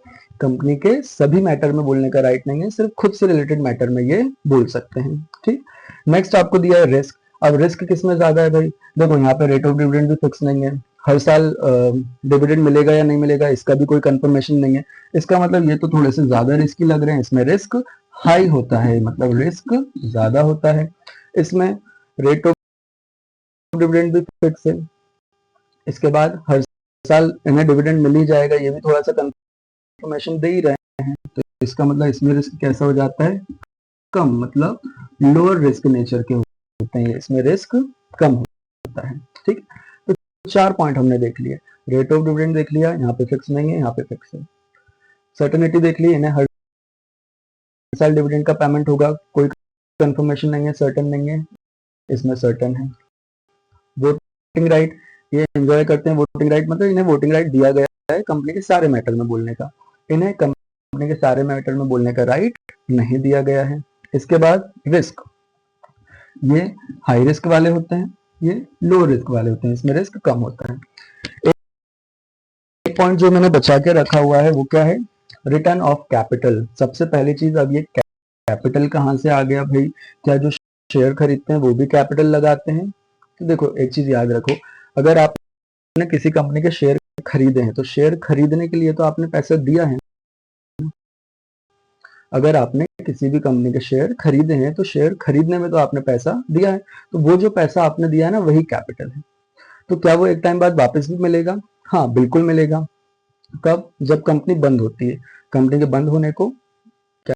कंपनी के सभी मैटर में बोलने का राइट नहीं है, सिर्फ खुद से रिलेटेड मैटर में ये बोल सकते हैं। ठीक, नेक्स्ट आपको दिया है रिस्क। अब रिस्क किसमें ज्यादा है भाई? देखो यहाँ पे रेट ऑफ डिविडेंड भी फिक्स नहीं है, हर साल डिविडेंड मिलेगा या नहीं मिलेगा इसका भी कोई कंफर्मेशन नहीं है। इसका मतलब ये तो थोड़े से ज्यादा रिस्की लग रहे हैं, इसमें रिस्क हाई होता है, मतलब रिस्क ज्यादा होता है। इसमें रेट ऑफ डिविडेंड भी फिक्स है, इसके बाद हर साल इन्हें डिविडेंड मिल ही जाएगा, ये भी थोड़ा सा कंफर्मेशन दे ही रहे हैं, तो इसका मतलब इसमें रिस्क कैसा हो जाता है? कम, मतलब लोअर रिस्क नेचर के होते हैं, इसमें रिस्क कम होता है। ठीक, तो 4 पॉइंट हमने देख लिए। रेट ऑफ डिविडेंड देख लिया, यहाँ पे फिक्स नहीं है, यहाँ पे फिक्स है। सर्टेनिटी देख ली, इन्हें हर साल डिविडेंड का पेमेंट होगा, कोई कंफर्मेशन नहीं है, सर्टन नहीं है, इसमें सर्टन है। वोटिंग राइट, ये एंजॉय करते हैं वोटिंग राइट, मतलब इन्हें वोटिंग राइट दिया गया है कंपनी के सारे मैटर में बोलने का, इन्हें कंपनी के सारे मैटर में बोलने का राइट नहीं दिया गया है। इसके बाद रिस्क, ये हाई रिस्क वाले होते हैं, ये लो रिस्क वाले होते हैं, इसमें रिस्क कम होता है। एक पॉइंट जो मैंने बचा के रखा हुआ है वो क्या है? Return of capital. सबसे पहली चीज, अब ये कैपिटल कहाँ से आ गया भाई? क्या जो शेयर खरीदते हैं वो भी कैपिटल लगाते हैं? तो देखो एक चीज याद रखो, अगर आपने किसी कंपनी के शेयर खरीदे हैं तो शेयर खरीदने के लिए तो आपने पैसा दिया है। अगर आपने किसी भी कंपनी के शेयर खरीदे हैं तो शेयर खरीदने में तो आपने पैसा दिया है, तो वो जो पैसा आपने दिया है ना वही कैपिटल है। तो क्या वो एक टाइम बाद वापस भी मिलेगा? हाँ बिल्कुल मिलेगा। कब? जब कंपनी बंद होती है। कंपनी के बंद होने को क्या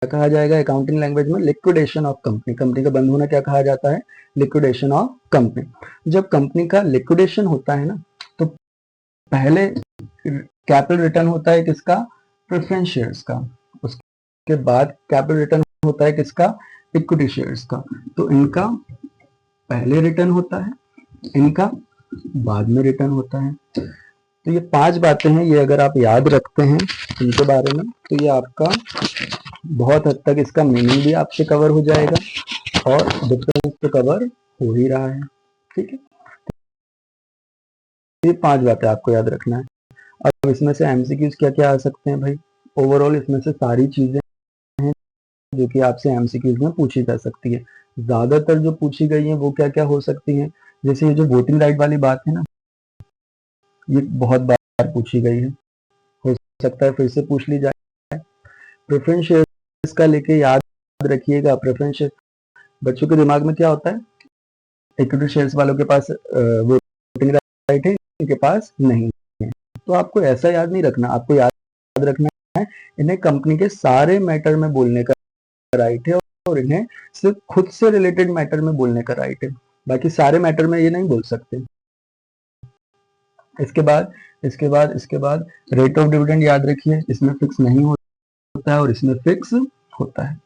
कहा जाएगा अकाउंटिंग लैंग्वेज में? Liquidation of company. कंपनी का बंद होना क्या कहा जाता है? Liquidation of company. जब कंपनी का लिक्विडेशन होता है ना, तो पहले कैपिटल रिटर्न होता है किसका? प्रेफरेंस शेयर्स का। उसके बाद कैपिटल रिटर्न होता है किसका? इक्विटी शेयर्स का। तो इनका पहले रिटर्न होता है, इनका बाद में रिटर्न होता है। तो ये 5 बातें हैं, ये अगर आप याद रखते हैं इनके बारे में तो ये आपका बहुत हद तक इसका मीनिंग भी आपसे कवर हो जाएगा और डिफरेंस तो कवर हो ही रहा है। ठीक है, ये 5 बातें आपको याद रखना है। अब इसमें से एमसीक्यूज क्या क्या आ सकते हैं भाई? ओवरऑल इसमें से सारी चीजें हैं जो कि आपसे एमसीक्यूज में पूछी जा सकती है। ज्यादातर जो पूछी गई है वो क्या क्या हो सकती है? जैसे ये जो वोटिंग राइट वाली बात है ना, ये बहुत बार पूछी गई है, हो सकता है फिर से पूछ ली जाए। प्रेफरेंस शेयर्स का लेके याद रखिएगा। प्रेफरेंस शेयर बच्चों के दिमाग में क्या होता है? इक्विटी शेयर्स वालों के पास वोटिंग राइट है, इनके पास नहीं है। तो आपको ऐसा याद नहीं रखना, आपको याद रखना है इन्हें कंपनी के सारे मैटर में बोलने का राइट है और इन्हें सिर्फ खुद से रिलेटेड मैटर में बोलने का राइट है, बाकी सारे मैटर में ये नहीं बोल सकते। इसके बाद रेट ऑफ डिविडेंड याद रखिए, इसमें फिक्स नहीं होता है और इसमें फिक्स होता है।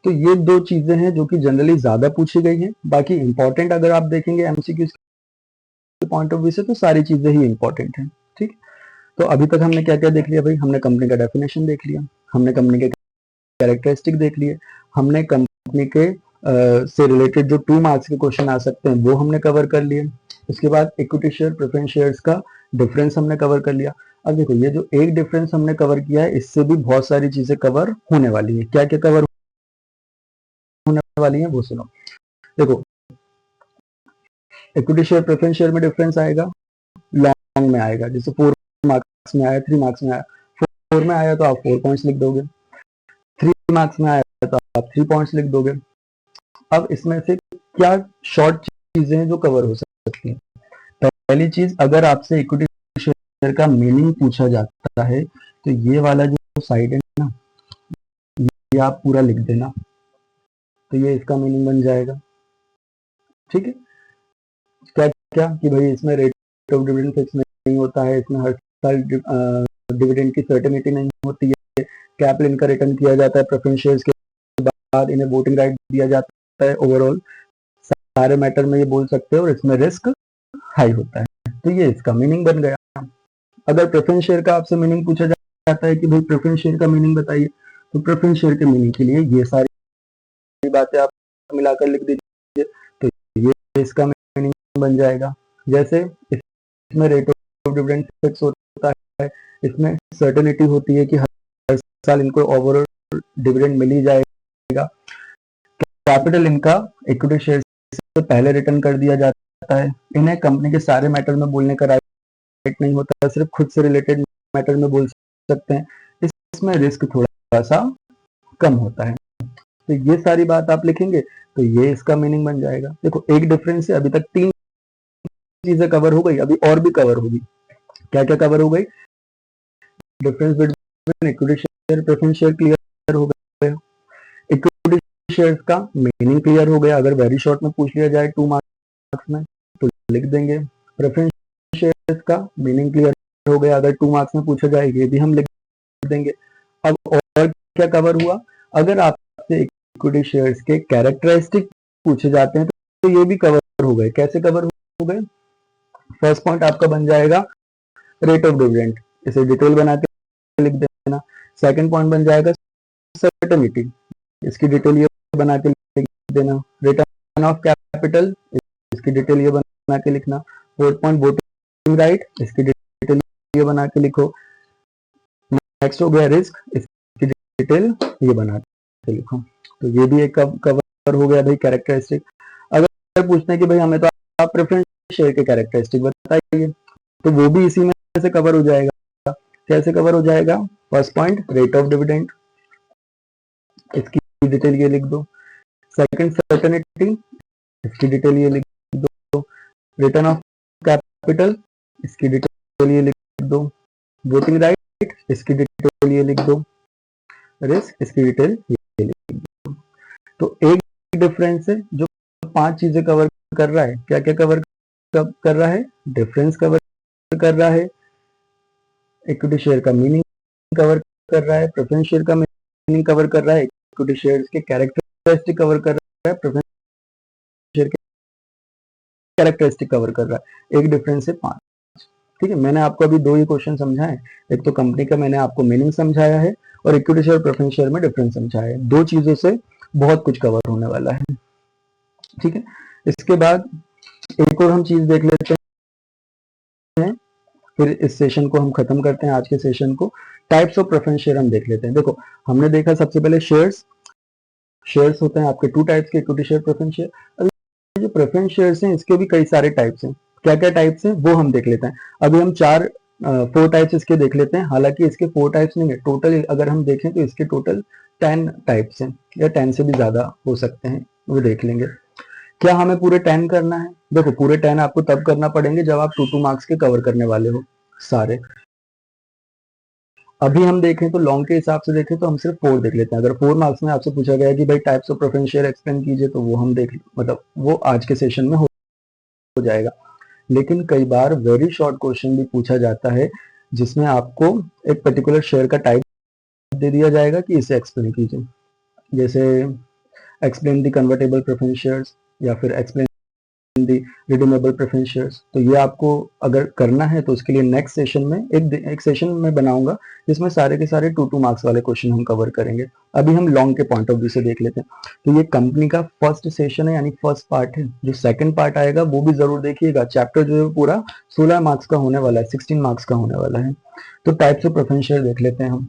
तो ये 2 चीजें हैं जो कि जनरली ज्यादा पूछी गई हैं। बाकी इंपॉर्टेंट अगर आप देखेंगे एमसीक्यूज के पॉइंट ऑफ व्यू से तो सारी चीजें ही इंपॉर्टेंट हैं। ठीक, तो अभी तक हमने क्या क्या देख लिया भाई? हमने कंपनी का डेफिनेशन देख लिया, हमने कंपनी के कैरेक्टरिस्टिक देख लिए, हमने कंपनी के से रिलेटेड जो 2 मार्क्स के क्वेश्चन आ सकते हैं वो हमने कवर कर लिए। उसके बाद इक्विटी शेयर प्रेफरेंस शेयर्स का डिफरेंस हमने कवर कर लिया। अब देखो ये जो एक डिफरेंस हमने कवर किया है, इससे भी बहुत सारी चीजें कवर होने वाली है। क्या क्या कवर होने वाली है वो सुनो। देखो इक्विटी शेयर प्रेफरेंस शेयर में डिफरेंस आएगा, लॉन्ग में आएगा, जैसे 4 मार्क्स में आया, 3 मार्क्स में आया। 4 में आया तो आप 4 पॉइंट्स लिख दोगे, 3 मार्क्स में आया तो आप 3 पॉइंट्स लिख दोगे। अब इसमें से क्या शॉर्ट चीजें हैं जो कवर हो सकती हैं। पहली चीज, अगर आपसे इक्विटी शेयर का मीनिंग पूछा जाता है तो ये वाला जो साइड है ना, ये आप पूरा लिख देना, तो ये इसका मीनिंग बन जाएगा। ठीक है, क्या क्या कि भाई इसमें रेट ऑफ डिविडेंड फिक्स नहीं होता है, इसमें हर साल डिविडेंड की सर्टेनिटी नहीं होती है, कैपिटल इनका रिटर्न किया जाता है, प्रेफरेंस शेयर्स के बाद इन्हें वोटिंग राइट दिया जाता है, ओवरऑल सारे मैटर में ये बोल सकते हो, और इसमें रिस्क हाई होता है। तो ये इसका मीनिंग बन गया। अगर प्रेफरेंस शेयर का आपसे मीनिंग पूछा जाता है कि भाई प्रेफरेंस शेयर का मीनिंग बताइए, तो प्रेफरेंस शेयर के मीनिंग के लिए ये सारी बातें आप मिलाकर लिख दीजिए, तो ये इसका मीनिंग बन जाएगा। जैसे इसमें रेट ऑफ डिविडेंड फिक्स होता है, इसमें सर्टेनिटी होती है कि हर साल इनको ओवरऑल डिविडेंड मिल ही जाएगा, कैपिटल इनका इक्विटी शेयर से पहले रिटर्न कर दिया जाता है, इन्हें कंपनी के सारे मैटर में बोलने का राइट नहीं होता, सिर्फ खुद से रिलेटेड मैटर में बोल सकते हैं, इसमें रिस्क थोड़ा सा कम होता है। तो ये सारी बात आप लिखेंगे तो ये इसका मीनिंग बन जाएगा। देखो एक डिफरेंस है, अभी तक 3 चीजें कवर हो गई, अभी और भी कवर होगी। क्या क्या कवर हो गई? Difference between equity share preference share clear हो गया, इक्विटी शेयर्स का मीनिंग क्लियर हो गया, अगर वेरी शॉर्ट में पूछ लिया जाए 2 मार्क्स में तो लिख देंगे। प्रेफरेंस शेयर्स का मीनिंग क्लियर हो गया, अगर 2 मार्क्स में पूछा जाए ये भी हम लिख देंगे। अब और क्या कवर हुआ? अगर आपसे इक्विटी शेयर्स के कैरेक्टरिस्टिक पूछे जाते हैं तो ये भी कवर हो गए। कैसे कवर हो गए? फर्स्ट पॉइंट आपका बन जाएगा रेट ऑफ डिविडेंड, इसे डिटेल बना के लिख देना। सेकंड पॉइंट बन जाएगा सर्टेनिटी, इसकी डिटेल ये बना के लिख देना। रिटर्न ऑफ कैपिटल, इसकी डिटेल ये बना के लिखना। फोर्थ पॉइंट वोटिंग राइट, इसकी डिटेल ये बना के लिखो। नेक्स्ट हो गया रिस्क, इसकी डिटेल ये बना के लिखो। तो ये भी एक कवर हो गया भाई कैरेक्टरिस्टिक। अगर पूछते हैं कि भाई हमें तो आप प्रेफरेंस शेयर के कैरेक्टरिस्टिक बताइए, तो वो भी इसी में से कवर हो जाएगा। कैसे कवर हो जाएगा? First point rate of dividend, इसकी डिटेल ये लिख दो। सेकंड सर्टेनिटी, इसकी डिटेल ये लिख दो। रिटर्न ऑफ कैपिटल, इसकी डिटेल ये लिख दो। वोटिंग राइट, इसकी डिटेल ये लिख दो। रिस्क, इसकी डिटेल ये लिख दो। तो एक डिफरेंस है जो 5 चीजें कवर कर रहा है। क्या क्या कवर कर रहा है? डिफरेंस कवर कर रहा है, इक्विटी शेयर का मीनिंग कवर कर रहा है, प्रेफरेंस शेयर का मीनिंग कवर कर रहा है, इक्विटी शेयर्स के कैरेक्टरिस्टिक कवर कर रहा है, प्रेफरेंस शेयर के कैरेक्टरिस्टिक कवर कर रहा है। एक डिफरेंस है 5। ठीक है, मैंने आपको अभी 2 ही क्वेश्चन समझाए, एक तो कंपनी का मैंने आपको मीनिंग समझाया है और इक्विटी शेयर प्रेफरेंस शेयर में डिफरेंस समझाया है। 2 चीजों से बहुत कुछ कवर होने वाला है। ठीक है, इसके बाद एक और हम चीज देख लेते हैं, फिर इस सेशन को हम खत्म करते हैं, आज के सेशन को। टाइप्स ऑफ प्रेफरेंस शेयर हम देख लेते हैं। देखो हमने देखा सबसे पहले शेयर्स होते हैं आपके 2 टाइप्स के, इक्विटी शेयर प्रेफरेंस शेयर। अभी जो प्रेफरेंस शेयर्स हैं इसके भी कई सारे टाइप्स हैं। क्या क्या टाइप्स हैं वो हम देख लेते हैं। अभी हम 4 टाइप्स इसके देख लेते हैं, हालांकि इसके 4 टाइप्स नहीं है, टोटल अगर हम देखें तो इसके टोटल 10 टाइप्स हैं, या 10 से भी ज्यादा हो सकते हैं, वो देख लेंगे। क्या हमें पूरे 10 करना है? देखो पूरे 10 आपको तब करना पड़ेंगे जब आप 2 मार्क्स के कवर करने वाले हो सारे। अभी हम देखें तो लॉन्ग के हिसाब से देखें तो हम सिर्फ 4 देख लेते हैं। अगर 4 मार्क्स में आपसे पूछा गया कि भाई types of preference share explain कीजिए, तो वो हम मतलब वो आज के सेशन में हो जाएगा। लेकिन कई बार वेरी शॉर्ट क्वेश्चन भी पूछा जाता है जिसमें आपको एक पर्टिकुलर शेयर का टाइप दे दिया जाएगा कि इसे एक्सप्लेन कीजिए, जैसे explain the convertible preference shares, या फिर explain the redeemable preference shares. तो ये आपको अगर करना है तो उसके लिए नेक्स्ट सेशन में एक सेशन में बनाऊंगा जिसमें सारे के सारे 2 मार्क्स वाले क्वेश्चन हम कवर करेंगे। अभी हम लॉन्ग के पॉइंट ऑफ व्यू से देख लेते हैं। तो ये कंपनी का फर्स्ट सेशन है, यानी फर्स्ट पार्ट है। जो सेकंड पार्ट आएगा वो भी जरूर देखिएगा। चैप्टर जो है पूरा 16 मार्क्स का होने वाला है, 16 मार्क्स का होने वाला है। तो टाइप्स ऑफ प्रेफरेंस शेयर देख लेते हैं हम।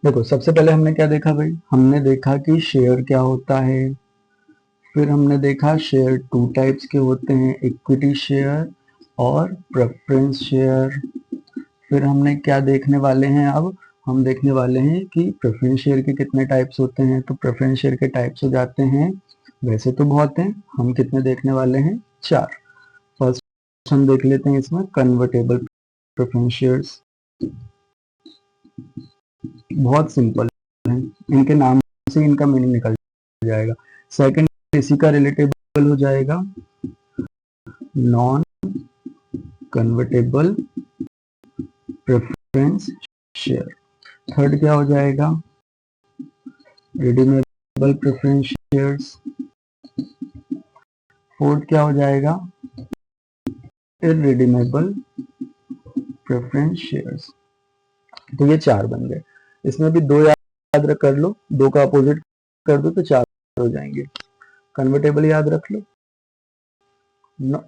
देखो सबसे पहले हमने क्या देखा भाई, हमने देखा कि शेयर क्या होता है। फिर हमने देखा शेयर 2 टाइप्स के होते हैं, इक्विटी शेयर और प्रेफरेंस शेयर। फिर हमने क्या देखने वाले हैं, अब हम देखने वाले हैं कि प्रेफरेंस शेयर के कितने टाइप्स होते हैं। तो प्रेफरेंस शेयर के टाइप्स हो जाते हैं, वैसे तो बहुत हैं, हम कितने देखने वाले हैं, 4। फर्स्ट हम देख लेते हैं इसमें कन्वर्टेबल प्रेफरेंस शेयर्स। बहुत सिंपल है, इनके नाम से इनका मीनिंग निकल जाएगा। सेकंड इसी का रिलेटेबल हो जाएगा non convertible preference share. Third क्या हो जाएगा, रिडीमेबल प्रेफरेंस शेयर्स। फोर्थ क्या हो जाएगा, इररिडीमेबल प्रेफरेंस शेयर्स। तो ये 4 बन गए। इसमें भी 2 याद कर लो, 2 का अपोजिट कर दो तो 4 हो जाएंगे। कन्वर्टेबल याद रख लो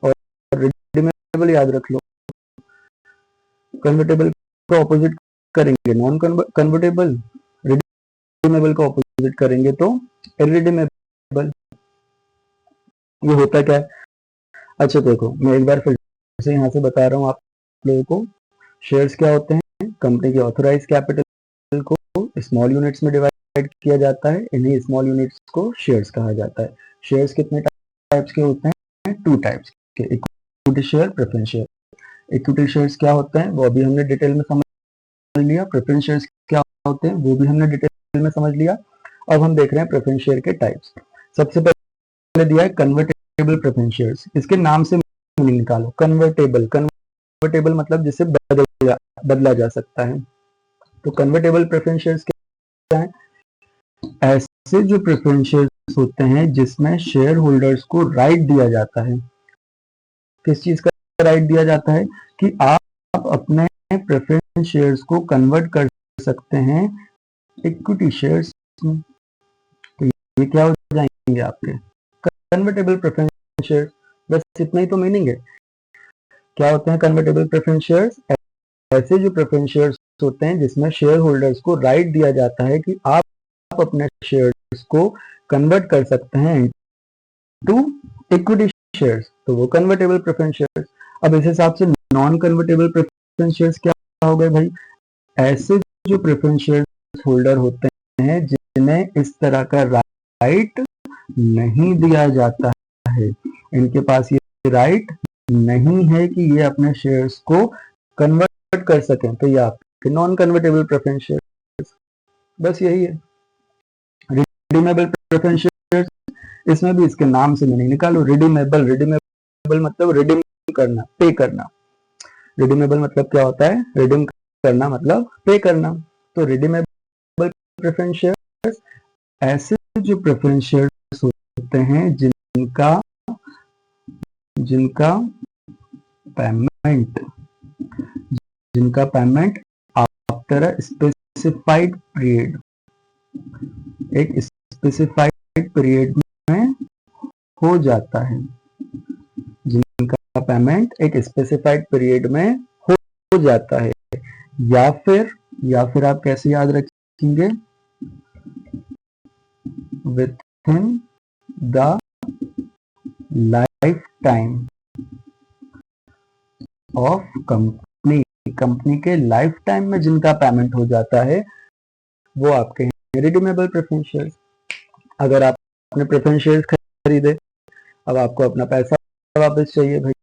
और रिडीमेबल याद रख लो। कन्वर्टेबल का ऑपोजिट करेंगे नॉन कन्वर्टेबल, रिडीमेबल का ऑपोजिट करेंगे तो इररिडीमेबल। ये होता क्या है, अच्छा देखो मैं एक बार फिर से यहाँ से बता रहा हूँ आप लोगों को। शेयर्स क्या होते हैं, कंपनी की ऑथराइज कैपिटल को स्मॉल यूनिट्स में डिवाइड किया जाता है, इन्हीं स्मॉल यूनिट्स को शेयर्स कहा जाता है। शेयर्स कितने टाइप्स के होते हैं, 2 टाइप्स के, equity share, preference share. Equity shares क्या होते हैं वो अभी हमने डिटेल में समझ लिया। प्रेफरेंस शेयर्स क्या होते हैं वो भी हमने डिटेल में समझ लिया। अब हम देख रहे हैं प्रेफरेंस शेयर के टाइप्स। सबसे पहले दिया है कन्वर्टेबल प्रेफरेंस शेयर्स। इसके नाम से मीनिंग निकालो। कन्वर्टेबल, कन्वर्टेबल मतलब जिसे बदला जा सकता है। तो कन्वर्टेबल प्रेफरेंस शेयर्स क्या है, ऐसे जो प्रेफरेंस शेयर्स होते हैं जिसमें शेयर होल्डर्स को राइट दिया जाता है। किस चीज का राइट दिया जाता है, कि आप अपने प्रेफरेंस शेयर्स को कन्वर्ट कर सकते हैं इक्विटी शेयर्स में। तो ये क्या हो जाएंगे आपके कन्वर्टेबल प्रेफरेंस शेयर्स। बस इतना ही तो मीनिंग है। क्या होते हैं कन्वर्टेबल प्रेफरेंस शेयर्स, ऐसे जो प्रेफरेंस शेयर्स होते हैं जिसमें शेयर होल्डर्स को राइट दिया जाता है कि आप अपने शेयर्स को कन्वर्ट कर सकते हैं टू इक्विटी शेयर्स, तो वो कन्वर्टेबल प्रेफरेंस शेयर्स। अब इस हिसाब से नॉन कन्वर्टेबल प्रेफरेंस शेयर्स क्या हो गए भाई, ऐसे जो प्रेफरेंस शेयर्स होल्डर होते हैं जिन्हें इस तरह का राइट नहीं दिया जाता है, इनके पास ये राइट नहीं है कि ये अपने शेयर्स को कन्वर्ट कर सकें, तो ये आपके नॉन कन्वर्टेबल प्रेफरेंस शेयर्स। बस यही है। रिडीमेबल प्रेफरेंस शेयर्स, इसमें भी इसके नाम से मीनिंग निकालो। रिडीमेबल, रिडीमेबल मतलब रिडीम करना, पे करना। रिडीमेबल मतलब क्या होता है, रिडीम करना मतलब पे करना। तो रिडीमेबल प्रेफरेंस शेयर्स, ऐसे जो प्रेफरेंस शेयर्स होते हैं जिनका payment after a specified period, एक स्पेसिफाइड पीरियड में हो जाता है, जिनका पेमेंट एक स्पेसिफाइड पीरियड में हो जाता है। या फिर आप कैसे याद रखेंगे, with in the life time of company, company के लाइफ टाइम में जिनका पेमेंट हो जाता है वो आपके हैं रिडीमेबल प्रेफरेंस शेयर्स। अगर आपने प्रेफरेंस शेयर्स खरीदे, अब आपको अपना पैसा वापस चाहिए भाई,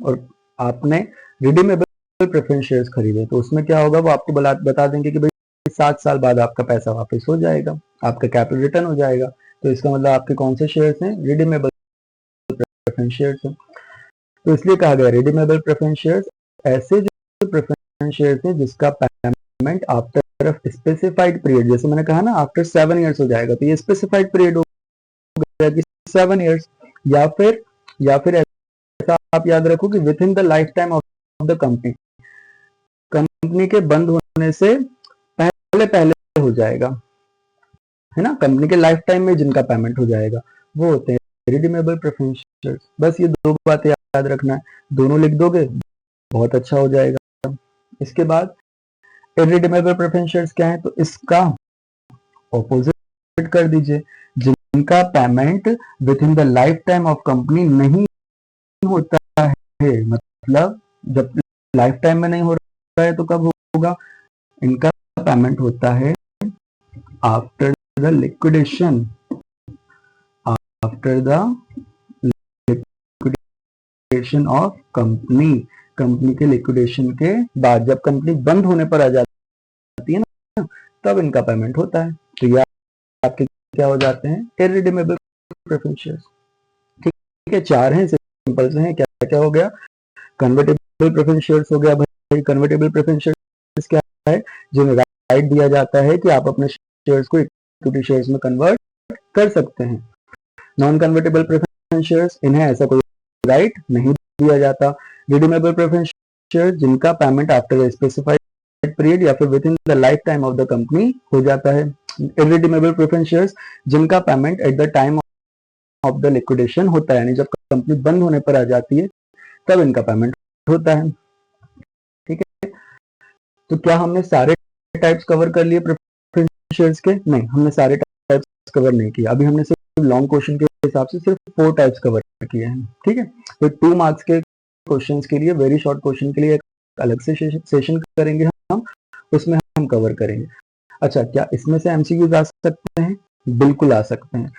और आपने रिडीमेबल प्रेफरेंस शेयर्स खरीदे, तो उसमें क्या होगा वो आपको बता देंगे कि भाई 7 साल बाद आपका पैसा वापस हो जाएगा, आपका कैपिटल रिटर्न हो जाएगा। तो इसका मतलब आपके कौन से शेयर्स हैं? रिडीमेबल प्रेफरेंस शेयर्स हैं। तो इसलिए कहा गया रिडीमेबल प्रेफरेंस शेयर्स ऐसे जो प्रेफरेंस शेयर्स हैं जिसका पेमेंट आफ्टर स्पेसिफाइड पीरियड, जैसे मैंने कहा ना आफ्टर 7 इयर्स हो जाएगा, तो ये स्पेसिफाइड पीरियड हो गया कि 7 इयर्स, या फिर ऐसा आप याद रखो कि with in the life time of the company, company के बंद होने से पहले हो जाएगा, है ना, कंपनी के लाइफ टाइम में जिनका पेमेंट हो जाएगा वो होते हैं रिडीमेबल प्रेफरेंस शेयर्स। बस ये दो बातें याद रखना है, दोनों लिख दोगे बहुत अच्छा हो जाएगा। इसके बाद इररिडीमेबल प्रेफरेंस शेयर्स क्या है? तो इसका ऑपोजिट कर दीजिए, जिनका payment with in the life time of company नहीं होता है, मतलब जब लाइफ टाइम में नहीं हो रहा है तो कब होगा? इनका पेमेंट होता है after the liquidation, after the liquidation of company, company के लिक्विडेशन के बाद, जब कंपनी बंद होने पर आ जाती है ना, तब इनका पेमेंट होता है। तो ये आपके क्या हो जाते हैं? Irredeemable preference shares. ठीक है, 4 हैं, सिंपल से हैं। क्या क्या हो गया? कन्वर्टेबल प्रेफरेंस शेयर्स हो गया भाई। कन्वर्टेबल प्रेफरेंस शेयर्स क्या है? जिन्हें राइट दिया जाता है कि आप अपने शेयर्स को इक्विटी शेयर्स में कन्वर्ट कर सकते हैं। नॉन कन्वर्टेबल प्रेफरेंस शेयर्स, इन्हें ऐसा कोई राइट नहीं दिया जाता। रिडीमेबल प्रेफरेंस शेयर्स जिनका पेमेंट आफ्टर स्पेसिफाइड पीरियड या फिर with in the life time of the company हो जाता है। इररिडीमेबल प्रेफरेंस शेयर्स जिनका payment at the time of the liquidation होता है, यानी जब कंपनी बंद होने पर आ जाती है तब इनका पेमेंट होता है। ठीक है, तो क्या हमने सारे टाइप्स कवर कर लिए प्रेफरेंस शेयर्स के? नहीं, हमने सारे टाइप्स कवर नहीं किया। अभी हमने सिर्फ लॉन्ग क्वेश्चन के हिसाब से सिर्फ 4 टाइप्स कवर किए हैं। ठीक है, तो 2 मार्क्स के क्वेश्चंस के लिए, वेरी शॉर्ट क्वेश्चन के लिए एक अलग से सेशन करेंगे हम, उसमें हम कवर करेंगे। अच्छा, क्या इसमें से एमसीक्यूज आ सकते हैं? बिल्कुल आ सकते हैं।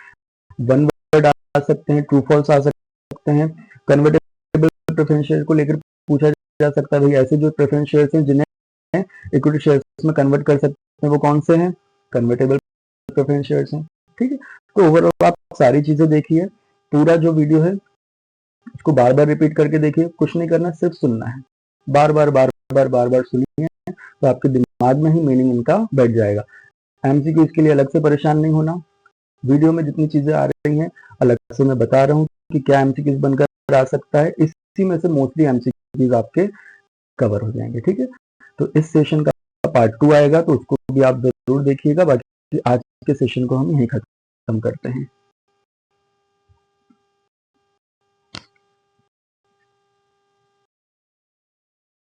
वन वर्ड आ सकते हैं, ट्रू फॉल्स आ सकते हैं। कन्वर्टेबल प्रेफरेंस शेयर को लेकर पूछा जा सकता है भाई ऐसे जो प्रेफरेंस शेयर्स हैं जिन्हें इक्विटी शेयर्स में कन्वर्ट कर सकते हैं वो कौन से हैं? कन्वर्टेबल प्रेफरेंस शेयर्स हैं। ठीक है, तो ओवरऑल आप सारी चीजें देखिए, पूरा जो वीडियो है उसको बार बार रिपीट करके देखिए, कुछ नहीं करना, सिर्फ सुनना है, बार बार सुनिए, तो आपके दिमाग में ही मीनिंग इनका बैठ जाएगा। एमसीक्यू इसके लिए अलग से परेशान नहीं होना, वीडियो में जितनी चीजें आ रही हैं अलग से मैं बता रहा हूँ कि क्या एमसीक्यूज बनकर आ सकता है, इसी में से मोस्टली एमसीक्यूज आपके कवर हो जाएंगे। ठीक है, तो इस सेशन का पार्ट 2 आएगा, तो उसको भी आप जरूर देखिएगा। बाकी आज के सेशन को हम यहीं खत्म करते हैं।